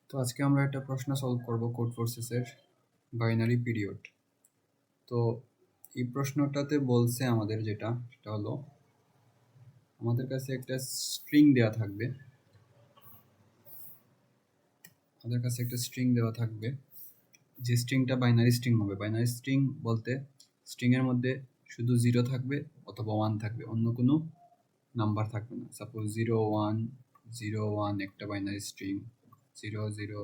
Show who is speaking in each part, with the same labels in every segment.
Speaker 1: তো আজকে আমরা একটা প্রশ্ন সলভ করব কোড ফোর্সেসের বাইনারি পিরিয়ড। তো এই প্রশ্নটাতে বলছে আমাদের সেটা হলো আমাদের কাছে একটা স্ট্রিং দেওয়া থাকবে। যে স্ট্রিংটা বাইনারি স্ট্রিং হবে। বাইনারি স্ট্রিং বলতে স্ট্রিংয়ের মধ্যে শুধু 0 থাকবে অথবা 1 থাকবে, অন্য কোনো নাম্বার থাকবে না। সাপোজ 0 1 0 1 একটা বাইনারি স্ট্রিং, 0 0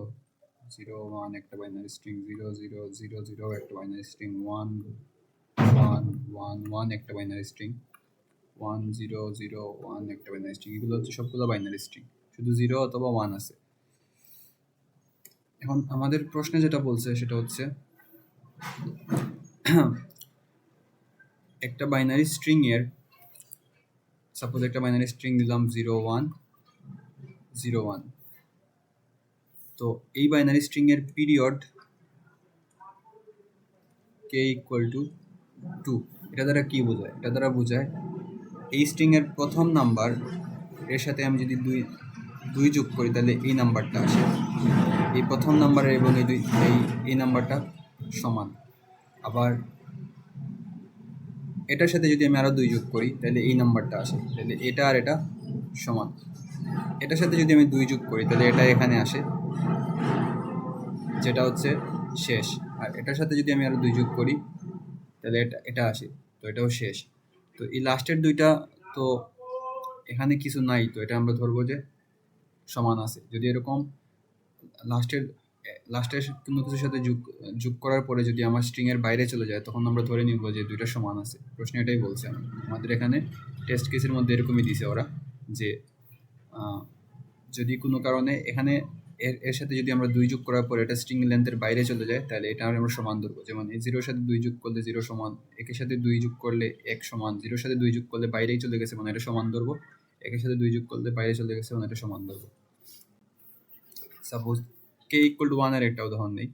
Speaker 1: 0 1 একটা বাইনারি স্ট্রিং, 0 0 0 0 একটা বাইনারি স্ট্রিং, 1 1 1 1 একটা বাইনারি স্ট্রিং, 1 0 0 1 একটা বাইনারি স্ট্রিং। এগুলো হচ্ছে সবগুলো বাইনারি স্ট্রিং, শুধু 0 অথবা 1 আছে। এখন আমাদের প্রশ্নে যেটা বলছে সেটা হচ্ছে একটা বাইনারি স্ট্রিং এর, সাপোজ একটা বাইনারি স্ট্রিং দিলাম 0 1 0 1। তো এই বাইনারি স্ট্রিং এর পিরিয়ড k ইকুয়াল টু 2। এটা দ্বারা কি বোঝায়? এটা দ্বারা বোঝায় এই স্ট্রিং এর প্রথম নাম্বার এর সাথে আমি যদি দুই যোগ করি তাহলে এই নাম্বারটা আসে। এই প্রথম নাম্বারের এবং এই নাম্বারটা সমান। আবার এটার সাথে যদি আমি আরও 2 যোগ করি তাহলে এই নাম্বারটা আসে। তাহলে এটা আর এটা সমান। এটার সাথে যদি আমি 2 যোগ করি তাহলে এটা এখানে আসে, যেটা হচ্ছে শেষ। আর এটার সাথে যদি আমি আরও 2 যোগ করি তাহলে এটা আসে, তো এটাও শেষ। তো এই লাস্টের দুইটা তো এখানে কিছু নাই, তো এটা আমরা ধরবো যে সমান আছে। যদি এরকম লাস্টের কোনো কিছুর সাথে যোগ করার পরে যদি আমার স্ট্রিং এর বাইরে চলে যায় তখন আমরা ধরে নিব যে দুইটা সমান আছে। প্রশ্ন এটাই বলছে। আমাদের এখানে টেস্ট কেসের মধ্যে এরকমই দিছে ওরা, যে যদি কোনো কারণে এখানে এর সাথে যদি আমরা 2 যোগ করার পরে এটা স্ট্রিং লেন্থের বাইরে চলে যায় তাহলে এটা আমরা সমান ধরবো। যেমন এই 0 এর সাথে 2 যোগ করলে 0 সমান, 1 এর সাথে 2 যোগ করলে 1 সমান, 0 এর সাথে 2 যোগ করলে বাইরেই চলে গেছে মানে এটা সমান ধরবো, 1 এর সাথে 2 যোগ করলে বাইরে চলে গেছে মানে এটা সমান ধরবো। সাপোজ k ইকুয়াল টু 1 এর একটা উদাহরণ নেই।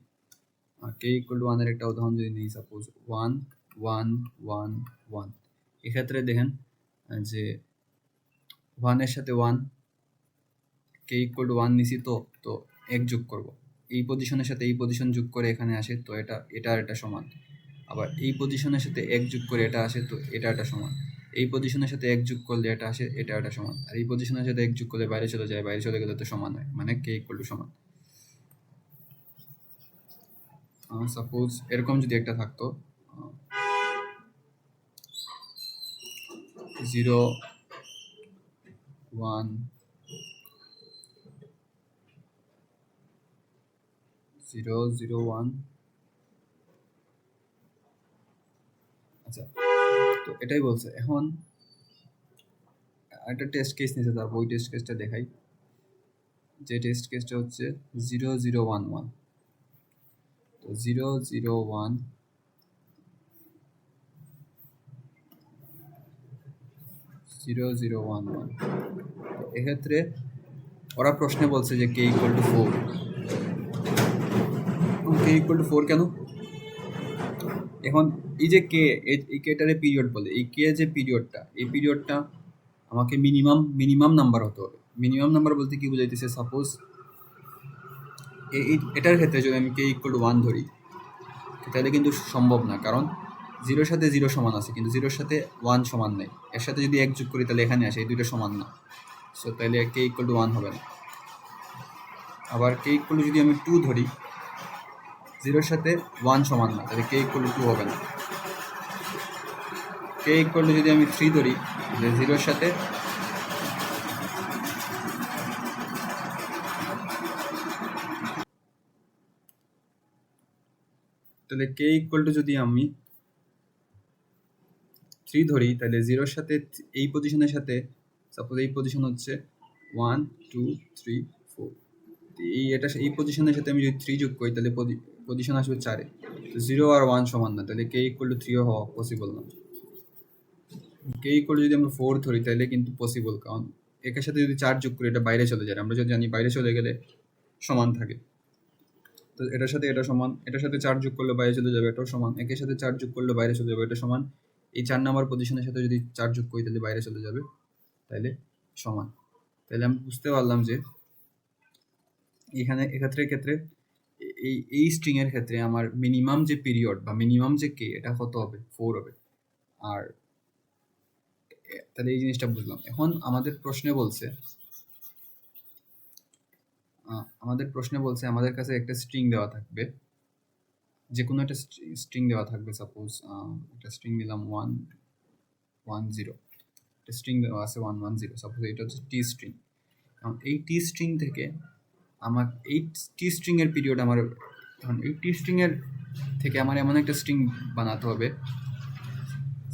Speaker 1: k ইকুয়াল টু 1 এর একটা উদাহরণ যদি নেই, সাপোজ 1 1 1 1। এক্ষেত্রে দেখেন যে 1 এর সাথে 1, k ইকুয়াল টু 1 নিছি, তো 1 যোগ করব। এই পজিশনের সাথে এই পজিশন যোগ করে এখানে আসে, তো এটা আর এটা সমান। আবার এই পজিশনের সাথে 1 যোগ করে এটা আসে, তো এটা সমান। এই পজিশনের সাথে 1 যোগ করলে এটা আসে, এটা সমান। আর এই পজিশনের সাথে 1 যোগ করলে বাইরে চলে যায়, বাইরে চলে গেলে তো সমান হয়, মানে k ইকুয়াল টু সমান। সাপোজ এরকম যদি একটা থাকতো 0 1 0 0 1। আচ্ছা, তো এটাই বলছে। এখন একটা টেস্ট কেস নিতে, তারপর ওই টেস্ট কেসটা দেখাই। যে টেস্ট কেসটা হচ্ছে 0 0 1 1। তো 0 0 1 0 0 1 1। এক্ষেত্রে ওরা প্রশ্নে বলছে যে k equal to 4। k equal to 4 কেন? এখন এই যে কে, এই কেটারে পিরিয়ড বলে। এই কে যে পিরিয়ডটা, এই পিরিয়ডটা আমাকে মিনিমাম নাম্বার হতে হবে। মিনিমাম নাম্বার বলতে কি বোঝাইতেছে? সাপোজ এটার ক্ষেত্রে যদি আমি কে ইকুয়াল টু 1 ধরি তাহলে কিন্তু সম্ভব না, কারণ 0 সাথে 0 সমান আছে কিন্তু 0 সাথে 1 সমান নেই। এর সাথে যদি 1 যোগ করি তাহলে এখানে আসে, এই দুটো সমান না। সো তাহলে কে ইকুয়াল টু 1 হবে না। আবার কে ইকুয়াল টু যদি আমি 2 ধরি, 0 সাথে 1 সমান না, তাহলে কে ইকুয়াল টু 2 হবে না। কে ইকুয়াল টু যদি আমি 3 ধরি, যে 0 সাথে তাহলে কে ইকুয়াল টু যদি আমি 3 ধরি তাহলে 0 সাথে এই পজিশনের সাথে, সাপোজ এই পজিশন হচ্ছে 1 2 3 4। এই পজিশনের সাথে আমি যদি 3 যোগ করি তাহলে পজিশন আসবে 4-এ। তো 0 আর 1 সমান না, তাহলে কে ইকুয়াল টু 3 হওয়া পসিবল না। কে ইকুয়াল টু যদি আমরা 4 ধরি তাহলে কিন্তু পসিবল, কারণ একের সাথে যদি 4 যোগ করি এটা বাইরে চলে যায়। আমরা যদি জানি বাইরে চলে গেলে সমান থাকে, তো এটার সাথে এটা সমান। এটার সাথে 4 যোগ করলে বাইরে চলে যাবে, এটাও সমান। একের সাথে 4 যোগ করলে বাইরে চলে যাবে, এটা সমান। এই 4 নাম্বার পজিশনের সাথে যদি 4 যোগ করি তাহলে বাইরে চলে যাবে, তাহলে সমান। তাহলে আমি বুঝতে পারলাম যে এক্ষেত্রে এই স্ট্রিং এর ক্ষেত্রে আমার মিনিমাম যে পিরিয়ড বা মিনিমাম যে কে এটা কত হবে 4 হবে। আর তাহলে এই জিনিসটা বুঝলাম। এখন আমাদের প্রশ্নে বলছে আমাদের কাছে একটা স্ট্রিং দেওয়া থাকবে, যে কোনো একটা স্ট্রিং দেওয়া থাকবে। সাপোজ একটা স্ট্রিং দিলাম 110, একটা স্ট্রিং দেওয়া আছে 110, সাপোজ এটা হচ্ছে টি স্ট্রিং। এখন এই টি স্ট্রিং থেকে আমার এই টি স্ট্রিং এর পিরিয়ড আমার, এখন এই টি স্ট্রিং এর থেকে আমার এমন একটা স্ট্রিং বানাতে হবে।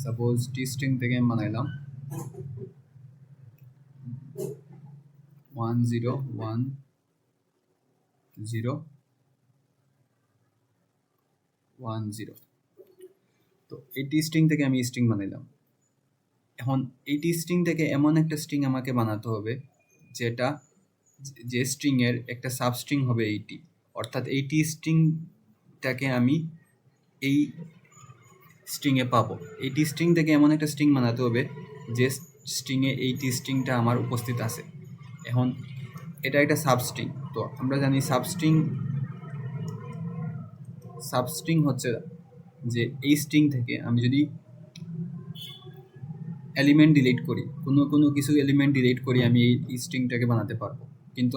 Speaker 1: সাপোজ টি স্ট্রিং থেকে আমি বানাইলাম 101010। তো এই টি স্ট্রিং থেকে আমি স্ট্রিং বানাইলাম। এখন এই টি স্ট্রিং থেকে এমন একটা স্ট্রিং আমাকে বানাতে হবে যেটা, যে স্ট্রিং এর একটা সাবস্ট্রিং হবে এইটি, অর্থাৎ এই টি স্ট্রিংটাকে আমি এই স্ট্রিংয়ে পাবো। এই টি স্ট্রিং থেকে এমন একটা স্ট্রিং বানাতে হবে যে স্ট্রিংয়ে এই টি স্ট্রিংটা আমার উপস্থিত আছে। এখন এটা একটা সাবস্ট্রিং। তো আমরা জানি সাবস্ট্রিং হচ্ছে যে এই স্ট্রিং থেকে আমি যদি এলিমেন্ট ডিলিট করি, কোনো কিছু এলিমেন্ট ডিলিট করি, আমি এই স্ট্রিংটাকে বানাতে পারবো। কিন্তু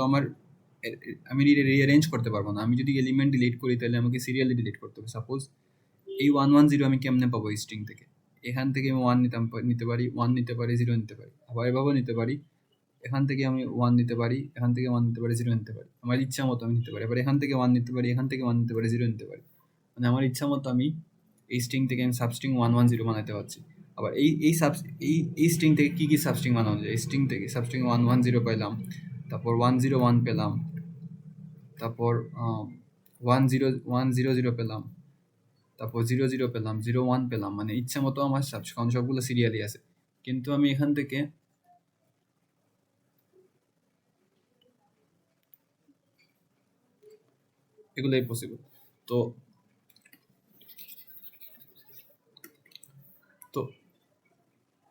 Speaker 1: আমি রিঅ্যারেঞ্জ করতে পারবো না। আমি যদি এলিমেন্ট ডিলিট করি তাহলে আমাকে সিরিয়ালি ডিলিট করতে হবে। সাপোজ এই 110 আমি কেমনে পাবো এই স্ট্রিং থেকে? এখান থেকে আমি 1 নিতে পারি, 1 নিতে পারি, 0 নিতে পারি। আবার এভাবেও নিতে পারি, এখান থেকে আমি 1 নিতে পারি, এখান থেকে 1 নিতে পারি, 0 নিতে পারি। আমার ইচ্ছা মতো আমি নিতে পারি। আবার এখান থেকে 1 নিতে পারি, এখান থেকে 1 নিতে পারি, 0 নিতে পারি। মানে আমার ইচ্ছা মতো আমি এই স্ট্রিং থেকে আমি সাবস্ট্রিং 110 বানাতে পারছি। আবার এই স্ট্রিং থেকে কী সাবস্ট্রিং বানানো যায়? এই স্ট্রিং থেকে সাবস্ট্রিং 110 পেলাম, তারপর 101 পেলাম, তারপর 100 পেলাম, তারপর 00 পেলাম, 01 পেলাম। মানে ইচ্ছা মতো আমার কারণ সবগুলো সিরিয়ালি আছে। কিন্তু আমি এখান থেকে এগুলোই পসিবল। তো তো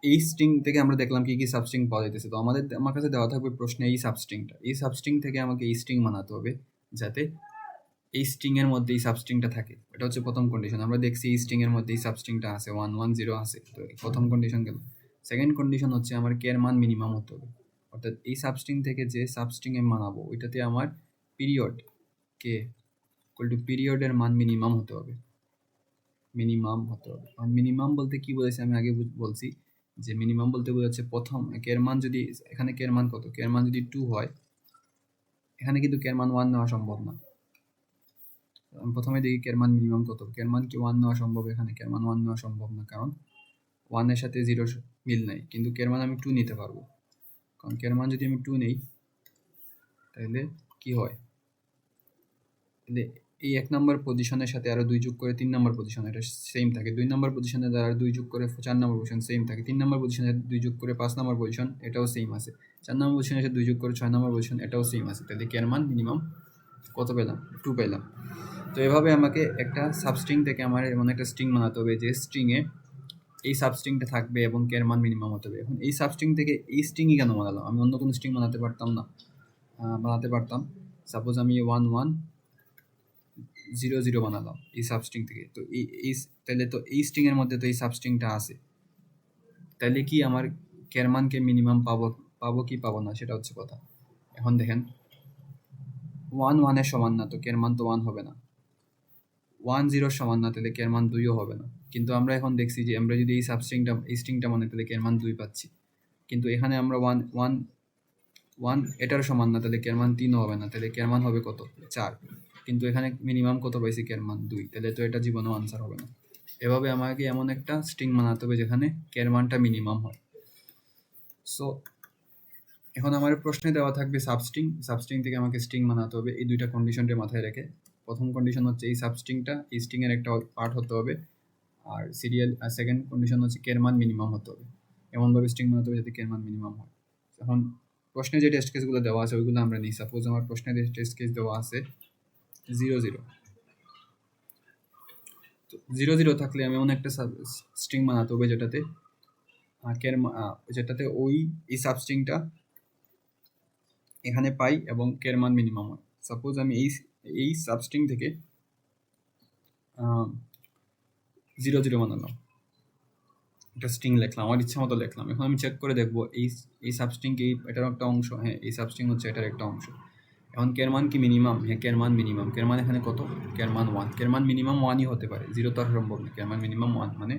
Speaker 1: এই স্ট্রিং থেকে আমরা দেখলাম কি সাবস্ট্রিং পাওয়া যাইতেছে। তো আমার কাছে দেওয়া থাকবে প্রশ্নে এই সাবস্ট্রিং থেকে আমাকে এই স্ট্রিং বানাতে হবে যাতে এই স্ট্রিং এর মধ্যে এই সাবস্ট্রিংটা থাকে। এটা হচ্ছে প্রথম কন্ডিশন। আমরা দেখছি এই স্ট্রিং এর মধ্যে এই সাবস্ট্রিংটা আছে, 110 আছে। তো প্রথম কন্ডিশন গেল। সেকেন্ড কন্ডিশন হচ্ছে আমার কে এর মান মিনিমাম হতে হবে, অর্থাৎ এই সাবস্ট্রিং থেকে যে সাবস্ট্রিং আমি বানাবো ওইটাতে আমার পিরিয়ড কে ইকুয়াল টু পিরিয়ডের মান মিনিমাম হতে হবে। আর মিনিমাম বলতে কি বলেছি আমি আগে বলছি যে মিনিমাম বলতে বোঝাচ্ছে প্রথম কে এর মান যদি, এখানে কে এর মান কত, কে এর মান যদি 2 হয়, এখানে কিন্তু কে এর মান 1 নেওয়া সম্ভব না। আমি প্রথমে দেখি কে এর মান মিনিমাম কত। কে এর মান কি 1 নেওয়া সম্ভব? এখানে কে এর মান 1 নেওয়া সম্ভব না, কারণ 1 এর সাথে 0 মিল নাই। কিন্তু কে এর মান আমি 2 নিতে পারবো, কারণ কে এর মান যদি আমি 2 নেই তাহলে কি হয়, তাহলে এই 1 নম্বর পজিশনের সাথে আরো 2 যোগ করে 3 নম্বর পজিশন, এটা সেম থাকে। 2 নম্বর পজিশনে দ্বারা 2 যোগ করে 4 নম্বর পজিশন সেম থাকে। 3 নম্বর পজিশনে 2 যোগ করে 5 নম্বর পজিশন, এটাও সেম আছে। 4 নম্বর পজিশনের সাথে 2 যোগ করে 6 নম্বর পজিশন, এটাও সেম আছে। তাহলে কে এর মান মিনিমাম কত পেলাম? 2 পেলাম। তো এভাবে আমাকে একটা সাবস্ট্রিং থেকে আমার এমন একটা স্ট্রিং বানাতে হবে যে স্ট্রিংয়ে এই সাবস্ট্রিংটা থাকবে এবং কে এর মান মিনিমাম হতে হবে। এখন এই সাবস্ট্রিং থেকে এই স্ট্রিংই কেন বানালাম? আমি অন্য কোনো স্ট্রিং বানাতে পারতাম না? বানাতে পারতাম। সাপোজ আমি 1100 বানালাম এই সাবস্ট্রিং থেকে। তো তাহলে তো এই স্ট্রিং এর মধ্যে তো এই সাবস্ট্রিংটা আছে। তাহলে কি আমার কে এর মানকে মিনিমাম পাবো কি পাবো না সেটা হচ্ছে কথা। এখন দেখেন 1 এর সমান না, তো কে এর মান তো 1 হবে না। 10 সমান না, তাহলে কে এর মান 2ও হবে না। কিন্তু আমরা এখন দেখছি যে আমরা যদি এই স্ট্রিংটা মানে তাহলে কে এর মান 2 পাচ্ছি। কিন্তু এখানে আমরা 1 এটার সমান না, তাহলে কে এর মান 3ও হবে না। তাহলে কে এর মান হবে কত? 4। কিন্তু এখানে মিনিমাম কত পাইছি? কে এর মান 2। তাহলে তো এটা জীবনেও আনসার হবে না। এভাবে আমাকে এমন একটা স্ট্রিং বানাতে হবে যেখানে কে এর মানটা মিনিমাম হয়। সো এখন আমার প্রশ্নে দেওয়া থাকবে সাবস্ট্রিং থেকে আমাকে স্ট্রিং বানাতে হবে এই দুইটা কন্ডিশনটা মাথায় রেখে। প্রথম কন্ডিশন হচ্ছে এই স্ট্রিং এর একটা পার্ট হতে হবে, আর সেকেন্ড কন্ডিশন হচ্ছে কে এর মান মিনিমাম হতে হবে। এমনভাবে স্ট্রিং বানাতে হবে যাতে কে এর মান মিনিমাম হয়। এখন প্রশ্নে যে টেস্ট কেসগুলো দেওয়া আছে ওইগুলো আমরা নিই। সাপোজ আমার প্রশ্নে টেস্ট কেস দেওয়া আছে 00। তো 00 থাকলে আমি এমন একটা স্ট্রিং বানাতে হবে যেটাতে এই সাবস্ট্রিংটা এখানে পাই এবং কে এর মান মিনিমাম হয়। সাপোজ আমি এই সাবস্ট্রিং থেকে 0 0 বানালাম, একটা স্ট্রিং লিখলাম, আমার ইচ্ছা মতো লিখলাম। এখন আমি চেক করে দেখবো এই সাবস্ট্রিং কি এটার একটা অংশ? হ্যাঁ, এই সাবস্ট্রিং হচ্ছে এটার একটা অংশ। এখন কের মান কি মিনিমাম? হ্যাঁ, কের মান মিনিমাম। কের মান এখানে কত? কের মান 1। কের মান মিনিমাম 1ই হতে পারে, 0 তো আর সম্ভব না। কের মান মিনিমাম 1 মানে,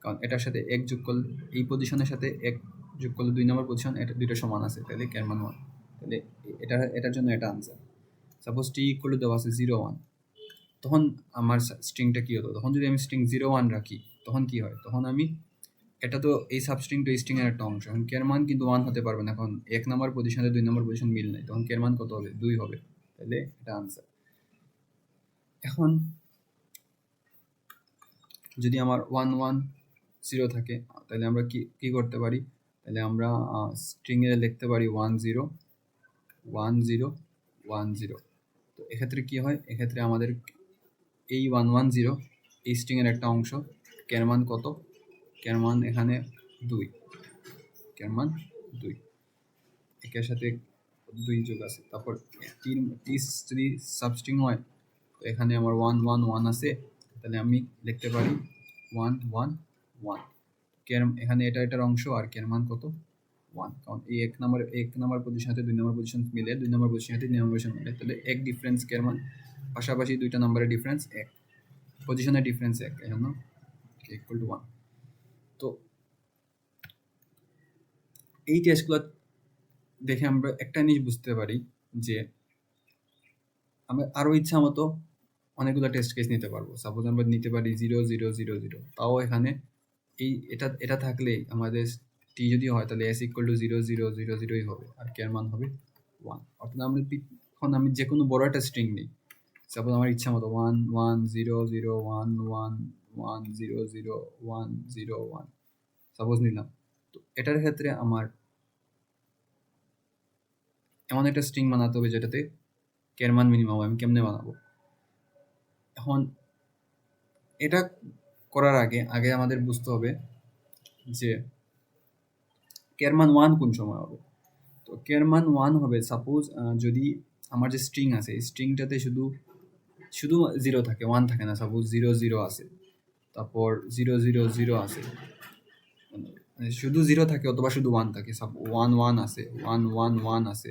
Speaker 1: কারণ এটার সাথে 1 যোগ করলে, এই পজিশনের সাথে 1 যোগ করলে 2 নম্বর পজিশন, এটা দুইটা সমান আছে, তাহলে কের মান 1। তাহলে এটার জন্য এটা answer. Suppose T equal to দেওয়া আছে 0 1, তখন আমার স্ট্রিংটা কী হতো? তখন যদি আমি স্ট্রিং 0 1 রাখি, তখন কি হয়? তখন আমি, এটা তো এই সাবস্ট্রিং টু স্ট্রিংয়ের একটা অংশ, এখন কের মান কিন্তু 1 হতে পারবে না, এখন 1 নম্বর পজিশনে 2 নম্বর পজিশন মিল নেই, তখন কের মান কত হবে? 2 হবে। তাহলে এটা আনসার। এখন যদি আমার 1 1 0 থাকে, তাহলে আমরা কি করতে পারি? তাহলে আমরা স্ট্রিংয়ে লিখতে পারি 1 0 1 0 1 0। তো এক্ষেত্রে কি হয়? এক্ষেত্রে আমাদের এই 1 1 0 এই স্ট্রিংয়ের একটা অংশ, কের মান কত? কের মান এখানে 2, কের মান 2, একের সাথে 2 যোগ আছে। তারপর টি যদি সাবস্ট্রিং হয়, তো এখানে আমার 1 1 1 আছে, তাহলে আমি লিখতে পারি 1 1 1। কের এখানে এটার অংশ, আর কের মান কত? 1, কারণ এই 1 নম্বর পজিশনের সাথে 2 নম্বর পজিশন মিলে, 2 নম্বর পজিশনের সাথে 3 নম্বর পজিশন মিলে, তাহলে 1 ডিফারেন্স কের মান, পাশাপাশি দুইটা নম্বরের ডিফারেন্স 1, পজিশনের ডিফারেন্স 1, এই জন্য ইকুয়াল টু 1। তো এই টেস্টগুলো দেখে আমরা একটা জিনিস বুঝতে পারি যে আমরা আরও ইচ্ছা মতো অনেকগুলো টেস্ট কেস নিতে পারবো। সাপোজ আমরা নিতে পারি 0 0 0 0, তাও এখানে এটা থাকলে আমাদের টি যদি হয়, তাহলে এস ইকুয়াল টু 0 0 0 0ই হবে, আর কের মান হবে 1। অর্থাৎ এখন আমি যে কোনো বড় একটা স্ট্রিং নিই, সাপোজ আমার ইচ্ছা মতো 1 1 0 0 1 1 1 0 0 1 0 1 সাপোজ নিলাম। তো এটার ক্ষেত্রে আমার এমন একটা স্ট্রিং বানাতে হবে যেটাতে কের মান মিনিমাম। আমি কেমনে বানাবো? এখন এটা করার আগে আমাদের বুঝতে হবে যে কের মান 1 কোন সময় হবে। তো কের মান 1 হবে সাপোজ যদি আমার যে স্ট্রিং আছে, এই স্ট্রিংটাতে শুধু 0 থাকে, 1 থাকে না। সাপোজ 0 0 আছে, তারপর 0 0 0 আছে, মানে শুধু 0 থাকে অথবা শুধু 1 থাকে। 1 1 আছে, 1 1 1 আছে,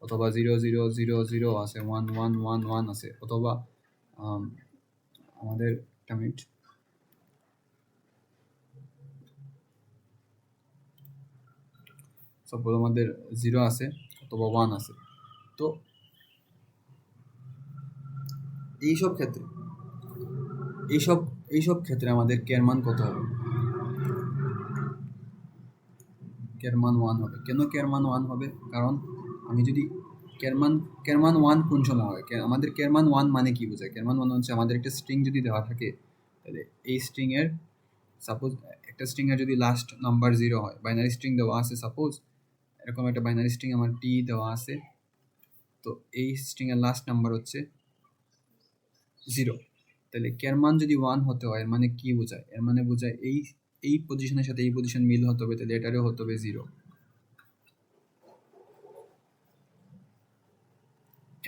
Speaker 1: অথবা 0 0 0 0 আছে, 1 1 1 1 আছে, অথবা আমাদের একটা মিনিট, সাপোজ আমাদের 0 আছে অথবা 1 আছে। তো এইসব ক্ষেত্রে আমাদের কের মান কত হবে? কের মান 1 হবে। কেন কের মান 1 হবে? কারণ আমি যদি কের মান 1 কোন সময় হয়? আমাদের কের মান 1 মানে কি বোঝায়? কের মান 1 হচ্ছে আমাদের একটা স্ট্রিং যদি দেওয়া থাকে, তাহলে এই স্ট্রিংয়ের, সাপোজ একটা স্ট্রিংয়ের যদি লাস্ট নাম্বার 0 হয়, বাইনারি স্ট্রিং দেওয়া আছে, সাপোজ এরকম একটা বাইনারি স্ট্রিং আমার টি দেওয়া আছে, তো এই স্ট্রিংয়ের লাস্ট নাম্বার হচ্ছে 0, তাহলে কের মান যদি 1 হতে হয়, এর মানে কি বোঝায়? এর মানে বোঝায় এই পজিশনের সাথে এই পজিশন মিল হতে হবে, তাহলে এটারও হতে হবে 0।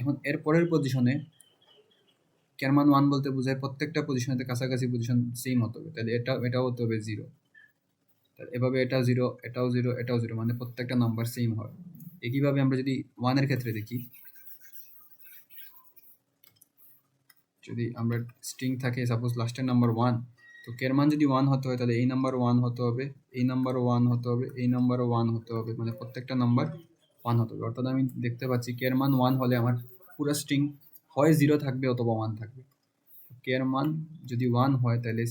Speaker 1: এখন এর পরের পজিশনে কের মান 1 বলতে বোঝায় প্রত্যেকটা পজিশনেতে কাছাকাছি পজিশন সেম হতে হবে, তাহলে এটাও হতে হবে 0। তাহলে এভাবে এটা 0, এটাও 0, এটাও 0, মানে প্রত্যেকটা নাম্বার সেম হয়। একইভাবে আমরা যদি 1 এর ক্ষেত্রে দেখি, যদি আমরা স্ট্রিং থাকে সাপোজ লাস্টের নাম্বার 1, তো কের মান যদি 1 হতে হয়, তাহলে এই নাম্বার 1 হতে হবে, এই নাম্বারও 1 হতে হবে, এই নাম্বারও 1 হতে হবে, মানে প্রত্যেকটা নাম্বার 1 হতে হবে। অর্থাৎ আমি দেখতে পাচ্ছি কের মান 1 হলে আমার পুরো স্ট্রিং হয় 0 থাকবে অথবা 1 থাকবে। কের মান যদি 1 হয়, তাহলে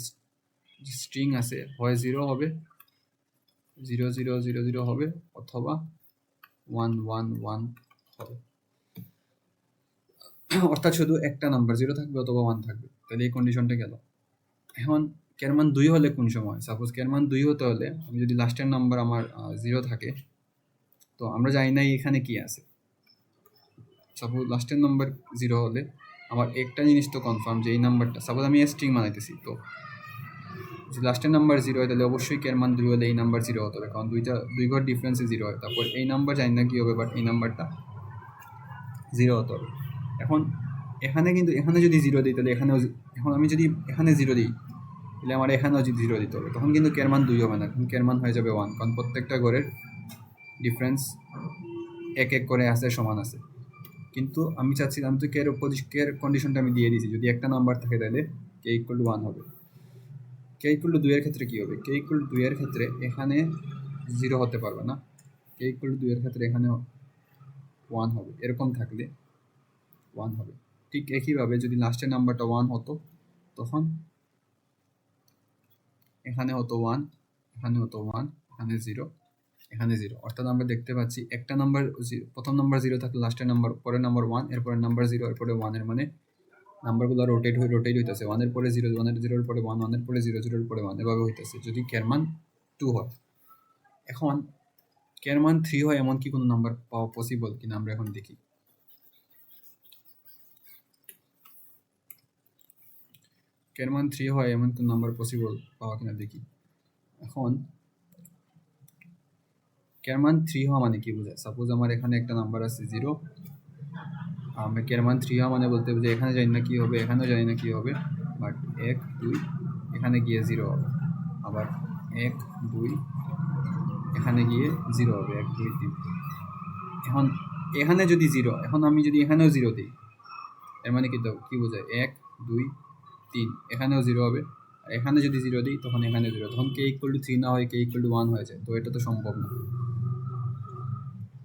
Speaker 1: স্ট্রিং আছে হয় 0 হবে, 0 0 0 0 হবে, অথবা 1 1 1 হবে। অর্থাৎ শুধু একটা নাম্বার 0 থাকবে অথবা 1 থাকবে, তাহলে এই কন্ডিশনটা গেল। এখন কের মান 2 হলে কোন সময়? সাপোজ কের মান 2 হতে হলে আমি যদি লাস্টের নাম্বার আমার 0 থাকে, তো আমরা জানি না এখানে কি আছে। সাপোজ লাস্টের নাম্বার 0 হলে আমার একটা জিনিস তো কনফার্ম যে এই নাম্বারটা, সাপোজ আমি স্ট্রিং বানাইতেছি, তো যদি লাস্টের নাম্বার 0 হয়, তাহলে অবশ্যই কের মান 2 হলে এই নাম্বার 0 হতে হবে, কারণ দুই ঘর ডিফারেন্সে 0 হয়। তারপর এই নাম্বার জানি না কি হবে, বাট এই নাম্বারটা 0 হতে হবে। এখন এখানে কিন্তু এখানে যদি জিরো দিই তাহলে এখানেও এখন আমি যদি এখানে জিরো দিই তাহলে আমার এখানেও যদি জিরো দিতে হবে, তখন কিন্তু কের মান 2 হবে না, তখন কের মান হয়ে যাবে 1, কারণ প্রত্যেকটা ঘরের ডিফারেন্স এক এক করে আছে, সমান আছে। কিন্তু আমি চাচ্ছিলাম তো কের কন্ডিশনটা আমি দিয়ে দিয়েছি, যদি একটা নাম্বার থাকে তাহলে কে ইকুয়াল টু 1 হবে। কে ইকুয়াল টু 2 এর ক্ষেত্রে কী হবে? কে ইকুয়াল টু 2 এর ক্ষেত্রে এখানে জিরো হতে পারবে না, কে ইকুয়াল টু 2 এর ক্ষেত্রে এখানে 1 হবে, এরকম থাকলে 1 হবে। ঠিক একইভাবে যদি লাস্টের নাম্বারটা 1 হতো তখন এখানে হতো 1, এখানে হতো 1, এখানে 0, এখানে 0। অর্থাৎ আমরা দেখতে পাচ্ছি একটা নাম্বার প্রথম নাম্বার 0 থাকলে লাস্টের নাম্বার, পরের নাম্বার 1, এরপরের নাম্বার 0, এরপরে 1, এর মানে নাম্বারগুলো রোটেট হইতেছে, 1 এর পরে 0, 1 এর 0 এর পরে 1, 1 এর পরে 0, 0 এর পরে 1, এভাবে হইতেছে যদি কের মান 2 হয়। এখন কের মান 3 হয় এমন কি কোনো নাম্বার পাওয়া পসিবল কিনা আমরা এখন দেখি। কের মান 3 হয় এমন কোন নাম্বার পসিবল পাওয়া কিনা দেখি। এখন কের মান 3 হওয়া মানে কি বোঝায়? সাপোজ আমার এখানে একটা নাম্বার আছে 0, আমি কের মান 3 হওয়া মানে বলতে হবে যে এখানে জানি না কি হবে, এখানেও জানি না কি হবে, বাট 1, 2 এখানে গিয়ে 0 হবে, আবার 1, 2 এখানে গিয়ে 0 হবে, 1, 2, 3। এখন এখানে যদি 0, এখন আমি যদি এখানেও 0 দিই এর মানে কি বোঝায়? 1, 2, 3 এখানেও 0 হবে, আর এখানে যদি 0 দিই তখন এখানে 0, তখন কে ইকুয়াল টু 3 না হয় কে ইকুয়াল টু 1 হয়ে যায়। তো এটা তো সম্ভব না,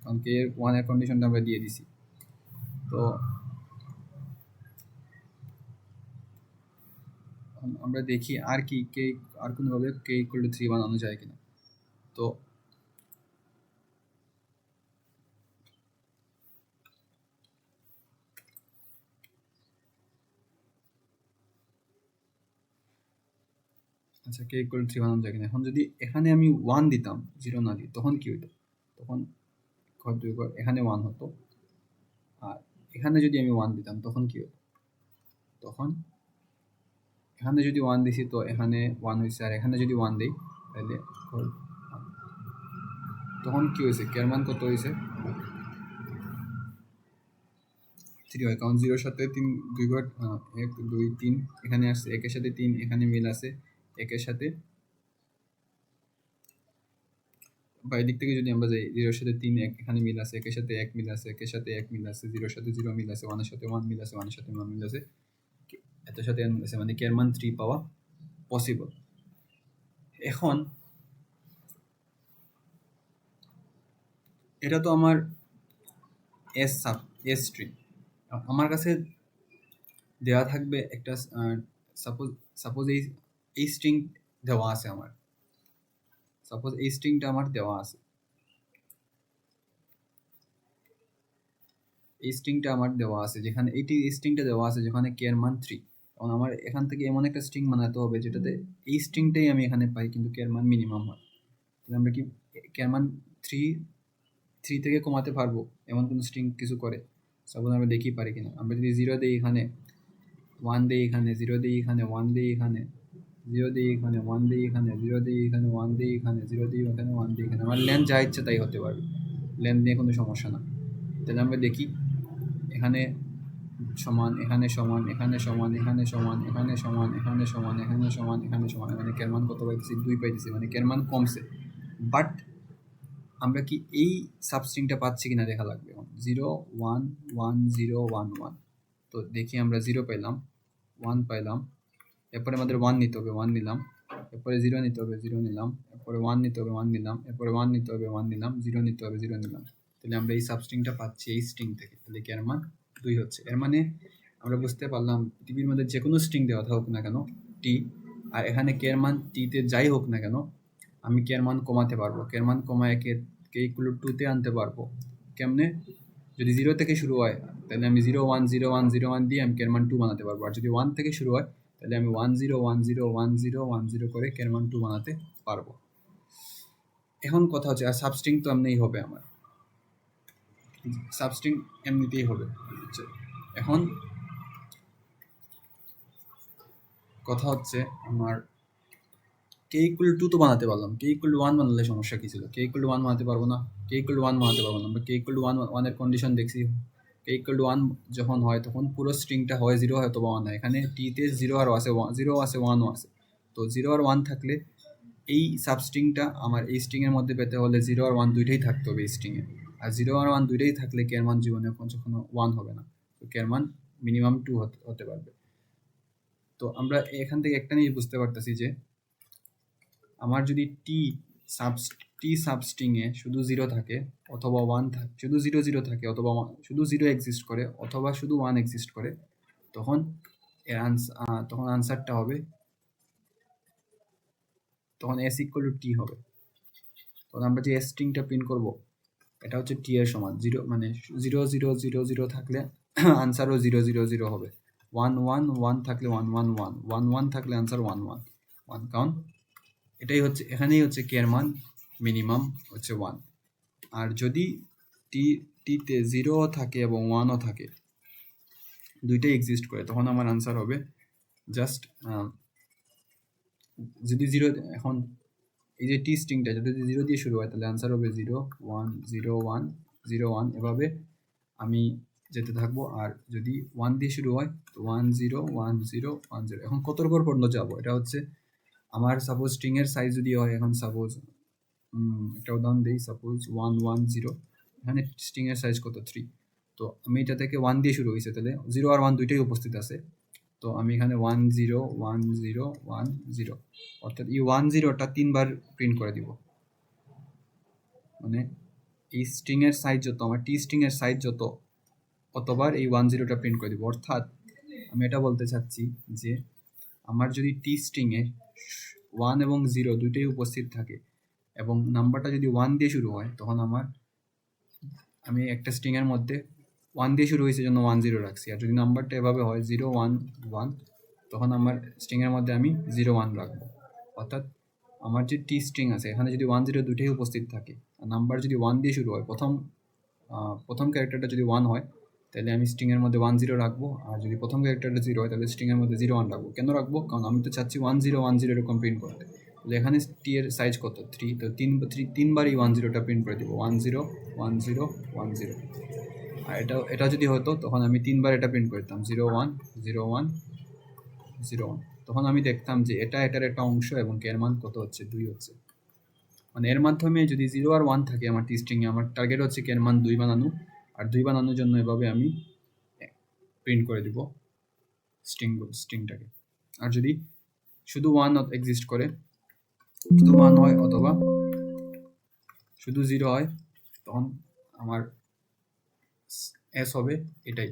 Speaker 1: কারণ কে 1 এর কন্ডিশনটা আমরা দিয়ে দিছি। তো আমরা দেখি আর কি কে আর কোনোভাবে কে ইকুয়াল টু 3 বানানো যায় কিনা। তো আচ্ছা, কে ইকুয়াল টু 3 বানানো যায় কিনা। এখন যদি এখানে আমি 1 দিতাম, 0 না দিই, তখন কি হতো? তখন ঘর 2 ঘর এখানে 1 হতো, আর এখানে যদি আমি 1 দিতাম তখন কি হতো? তখন এখানে যদি 1 দিছি তো এখানে 1 হয়েছে, আর এখানে যদি 1 দিই তাহলে তখন কি হয়েছে? কের মান কত হয়েছে? 3 হয়, কারণ 0-এর সাথে 3 2 ঘর 1, 2, 3 এখানে আসছে, 1 এর সাথে 3 এখানে মিল আছে, 1 এর সাথে বা এদিক থেকে যদি আমরা যাই 0-এর সাথে 3 1 এখানে মিল আছে, 1 এর সাথে 1 মিল আছে, 1 এর সাথে 1 মিল আছে, 0-এর সাথে 0 মিল আছে, 1 এর সাথে 1 মিল আছে, 1 এর সাথে 1 মিল আছে, এটার সাথে মিল আছে, মানে কের মান 3 পাওয়া পসিবল। এখন এটা তো আমার এস স্ট্রিং, আমার কাছে দেওয়া থাকবে একটা সাপোজ সাপোজ এই স্ট্রিং দেওয়া আছে আমার, সাপোজ এই স্ট্রিংটা আমার দেওয়া আছে, এই স্ট্রিংটা আমার দেওয়া আছে যেখানে এই স্ট্রিংটা দেওয়া আছে যেখানে কে এর মান 3। এবং আমার এখান থেকে এমন একটা স্ট্রিং বানাতে হবে যেটাতে এই স্ট্রিংটাই আমি এখানে পাই কিন্তু কে এর মান মিনিমাম হয়। তাহলে আমরা কি কে এর মান 3 থেকে কমাতে পারবো এমন কোনো স্ট্রিং কিছু করে? সাপোজ আমরা দেখি পারি কিনা। আমরা যদি 0 দিই এখানে, 1 দিই এখানে, 0 দিই এখানে, 1 দিই এখানে, 0 দিই এখানে, 1 দিই এখানে, 0 দিই এখানে, 1 দিই এখানে, 0 দিই এখানে, 1 দিই এখানে, আমার লেন্থ যা ইচ্ছে তাই হতে পারবে, লেন্থ নিয়ে কোনো সমস্যা না। তাহলে আমরা দেখি এখানে সমান, এখানে সমান, এখানে সমান, এখানে সমান, এখানে সমান, এখানে সমান, এখানে সমান, এখানে সমান, মানে কের মান কত পাইতেছি? 2 পাইতেছি, মানে কের মান কমছে। বাট আমরা কি এই সাবস্ট্রিংটা পাচ্ছি কিনা দেখা লাগবে। 0 1 1 0 1 1, তো দেখি আমরা 0 পাইলাম, 1 পাইলাম, এরপরে আমাদের 1 নিতে হবে, 1 নিলাম, এরপরে 0 নিতে হবে, 0 নিলাম, এরপরে 1 নিতে হবে, 1 নিলাম, এরপরে 1 নিতে হবে, 1 নিলাম, 0 নিতে হবে, 0 নিলাম। তাহলে আমরা এই সাবস্ট্রিংটা পাচ্ছি এই স্ট্রিং থেকে, তাহলে কি এর মান 2 হচ্ছে। এর মানে আমরা বুঝতে পারলাম পৃথিবীর মধ্যে যে কোনো স্ট্রিং দেওয়া হোক না কেন টি, আর এখানে কে এর মান টিতে যাই হোক না কেন, আমি কে এর মান কমাতে পারবো, কে এর মান কমায় কে ইকুয়াল টু 2-তে আনতে পারবো। কেমনে? যদি 0 থেকে শুরু হয় তাহলে আমি 0 1 0 1 0 1 দিয়ে আমি কে এর মান 2 বানাতে পারবো, আর যদি 1 থেকে শুরু হয় তাহলে আমি 1 0 1 0 1 0 1 0 করে কে এর মান 2 বানাতে পারবো। এখন কথা হচ্ছে, আর সাবস্ট্রিং তো এমনিই হবে, আমার সাবস্ট্রিং এমনিতেই হবে। এখন কথা হচ্ছে আমার কে ইকুয়াল টু তো বানাতে পারলাম, কে ইকুয়াল টু 1 বানালে সমস্যা কী ছিল? কে ইকুয়াল টু 1 বানাতে পারবো না, কে ইকুয়াল টু 1 বানাতে পারবো না। আমরা কে ইকুয়াল টু 1 1 এর কন্ডিশন দেখছি, কে ইকুয়াল টু 1 যখন হয় তখন পুরো স্ট্রিংটা হয় 0 হয় অথবা 1 হয়। এখানে টিতে 0 আর আছে 0 আছে 1ও আছে। তো 0 আর 1 থাকলে এই সাবস্ট্রিংটা আমার এই স্ট্রিংয়ের মধ্যে পেতে হলে 0 আর 1 দুইটাই থাকতে হবে এই স্ট্রিংয়ে। আর 0 আর 1 দুইটাই থাকলে কে এর মান জীবনে কখনো 1 হবে না। তো কে এর মান মিনিমাম 2 হতে পারবে। তো আমরা এখান থেকে একটা জিনিস বুঝতে পারতেছি যে আমার যদি টি সাবস্ট্রিংয়ে শুধু 0 থাকে অথবা 1 থাকে, শুধু 0 0 থাকে অথবা শুধু 0 এক্সিস্ট করে অথবা শুধু 1 এক্সিস্ট করে, তখন এর তখন আনসারটা হবে, তখন s ইকুয়াল টু টি হবে। তখন আমরা যে s স্ট্রিংটা প্রিন্ট করব এটা হচ্ছে টি এর সমান। 0 মানে 0 0 0 0 থাকলে আনসারও 0 0 0 হবে। 1 1 1 থাকলে 1 1 1 1 1 থাকলে আনসার 1 1 1, কারণ এটাই হচ্ছে, এখানেই হচ্ছে কে এর মান মিনিমাম হচ্ছে 1। আর যদি টিতে 0 থাকে এবং 1ও থাকে, দুইটাই এক্সিস্ট করে, তখন আমার আনসার হবে জাস্ট, যদি 0, এখন এই যে টি স্ট্রিংটা যদি 0 দিয়ে শুরু হয় তাহলে আনসার হবে 0 1 0 1 0 1, এভাবে আমি যেতে থাকবো। আর যদি 1 দিয়ে শুরু হয় তো 1 0 1 0 1 0। এখন কতর পর পর্যন্ত যাবো, এটা হচ্ছে আমার সাপোজ স্ট্রিংয়ের সাইজ যদি হয়, এখন সাপোজ একটা উদাহরণ দিই, সাপোজ 1 1 0, এখানে স্ট্রিংয়ের সাইজ কত 3। তো আমি এটা থেকে 1 দিয়ে শুরু হয়েছে, তাহলে 0 আর 1 দুইটাই উপস্থিত আছে। তো আমি এখানে 1 0 1 0 1 0, অর্থাৎ এই 1 0টা 3বার প্রিন্ট করে দিব। মানে এই স্ট্রিংয়ের সাইজ যত, আমার টি স্ট্রিংয়ের সাইজ যত, অতবার এই 1 0টা প্রিন্ট করে দিব। অর্থাৎ আমি এটা বলতে চাচ্ছি যে আমার যদি টি স্ট্রিংয়ে 1 এবং 0 দুইটাই উপস্থিত থাকে এবং নাম্বারটা যদি 1 দিয়ে শুরু হয়, তখন আমি একটা স্ট্রিংয়ের মধ্যে 1 দিয়ে শুরু হয়েছে জন্য 1 0 রাখছি। আর যদি নাম্বারটা এভাবে হয় 0 1 1, তখন আমার স্ট্রিংয়ের মধ্যে আমি 0 1 রাখবো। অর্থাৎ আমার যে টি স্ট্রিং আছে এখানে যদি 1 0 দুইটাই উপস্থিত থাকে, আর নাম্বার যদি 1 দিয়ে শুরু হয়, প্রথম ক্যারেক্টারটা যদি 1 হয় তাহলে আমি স্ট্রিংয়ের মধ্যে 1 0 রাখবো। আর যদি প্রথম ক্যারেক্টারটা 0 হয় তাহলে স্ট্রিংয়ের মধ্যে 0 1 রাখবো। কেন রাখবো? কারণ আমি তো চাচ্ছি 1 0 1 0 এরকম প্রিন্ট করতে। তাহলে এখানে টি এর সাইজ কত 3, তো 3বারই 1 0টা প্রিন্ট করে দিব, 1 0 1 0 1 0। আর এটা যদি হতো তখন আমি 3বার এটা প্রিন্ট করতাম, 0 1 0 1 0 1। তখন আমি দেখতাম যে এটার একটা অংশ এবং এর মান কত হচ্ছে 2 হচ্ছে। মানে এর মাধ্যমে যদি 0 আর 1 থাকে আমার টি স্ট্রিংয়ে, আমার টার্গেট হচ্ছে এর মান 2 বানানো। আর 2 বানানোর জন্য এভাবে আমি প্রিন্ট করে দিব স্ট্রিংটাকে। আর যদি শুধু 1 এক্সিস্ট করে, শুধু 1 হয় অথবা শুধু 0 হয়, তখন আমার এস হবে এটাই,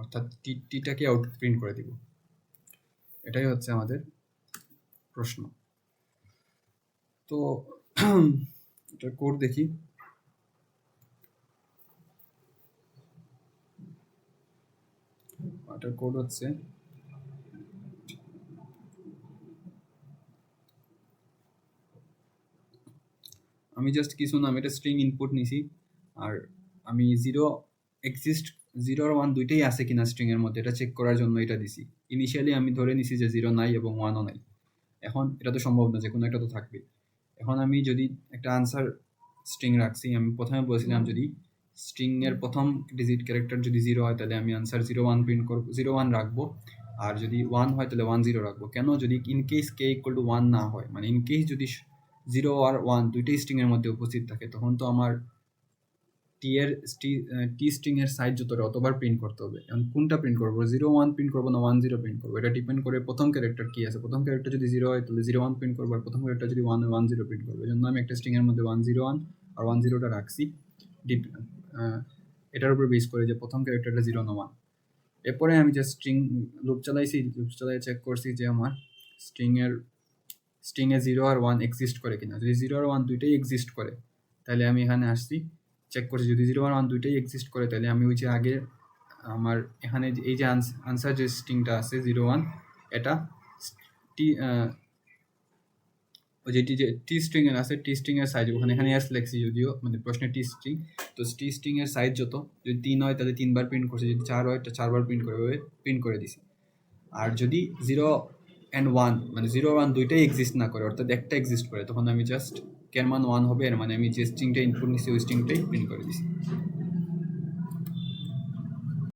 Speaker 1: অর্থাৎ টিটাকে আউট প্রিন্ট করে দিব। এটাই হচ্ছে আমাদের প্রশ্ন। তো এটার কোড দেখি। এটার কোড হচ্ছে, আমি জাস্ট কিছু নাম, এটা স্ট্রিং ইনপুট নিছি, আর আমি 0 আর 1 দুইটাই আছে কিনা স্ট্রিংয়ের মধ্যে এটা চেক করার জন্য এটা দিছি। ইনিশিয়ালি আমি ধরে নিছি যে 0 নাই এবং 1ও নাই। এখন এটা তো সম্ভব না, যে কোনো একটা তো থাকবে। এখন আমি যদি একটা আনসার স্ট্রিং রাখছি, আমি প্রথমে বলেছিলাম যদি স্ট্রিংয়ের প্রথম ডিজিট ক্যারেক্টার যদি 0 হয় তাহলে আমি আনসার 0 1 প্রিন্ট করব, 0 1 রাখবো। আর যদি 1 হয় তাহলে 1 0 রাখবো। কেন? যদি ইনকেস কে ইকুয়াল টু 1 না হয়, মানে ইনকেস যদি 0 আর 1 দুইটাই স্ট্রিংয়ের মধ্যে উপস্থিত থাকে, তখন তো আমার টি স্ট্রিংয়ের সাইজ যতটা অতবার প্রিন্ট করতে হবে। এখন কোনটা প্রিন্ট করবো, 0 1 প্রিন্ট করবো না 1 0 প্রিন্ট করবো, এটা ডিপেন্ড করে প্রথম ক্যারেক্টার কি আছে। প্রথম ক্যারেক্টার যদি 0 হয় তাহলে 0 1 প্রিন্ট করবো, আর প্রথম ক্যারেক্টার যদি 1 হয় 1 0 প্রিন্ট করবো। এই জন্য আমি একটা স্ট্রিংয়ের মধ্যে 1 0 1 আর 1 0টা রাখছি, এটার উপর বেস করে যে প্রথম ক্যারেক্টারটা 0 না 1। এরপরে আমি যে লুপ চালাইছি, লুপ চালাই চেক করছি যে আমার স্ট্রিংয়ে 0 আর 1 এক্সিস্ট করে কিনা। যদি 0 আর 1 দুইটাই এক্সিস্ট করে তাহলে আমি এখানে আসছি, চেক করছি। যদি 0 আর 1 দুইটাই এক্সিস্ট করে তাহলে আমি ওই যে আগে আমার এখানে এই যে আনসার যে স্ট্রিংটা আছে 0 1, এটা ওই যে টি স্ট্রিং এর আছে, টি স্ট্রিং এর সাইজ এখানে এস লেখছি, যদিও মানে প্রশ্নের টি স্ট্রিং। তো টি স্ট্রিং এর সাইজ যত, যদি 3 হয় তাহলে 3বার প্রিন্ট করছে, যদি 4 হয় তাহলে 4বার প্রিন্ট করে দিছি। আর যদি 0 and 1 মানে 0 আর 1 দুইটাই এক্সিস্ট না করে, অর্থাৎ একটা এক্সিস্ট করে, তখন আমি জাস্ট কের মান 1 হবে, এর মানে আমি যে স্ট্রিংটা ইনপুট নিছি ওই স্ট্রিংটাই প্রিন্ট করে দিছি।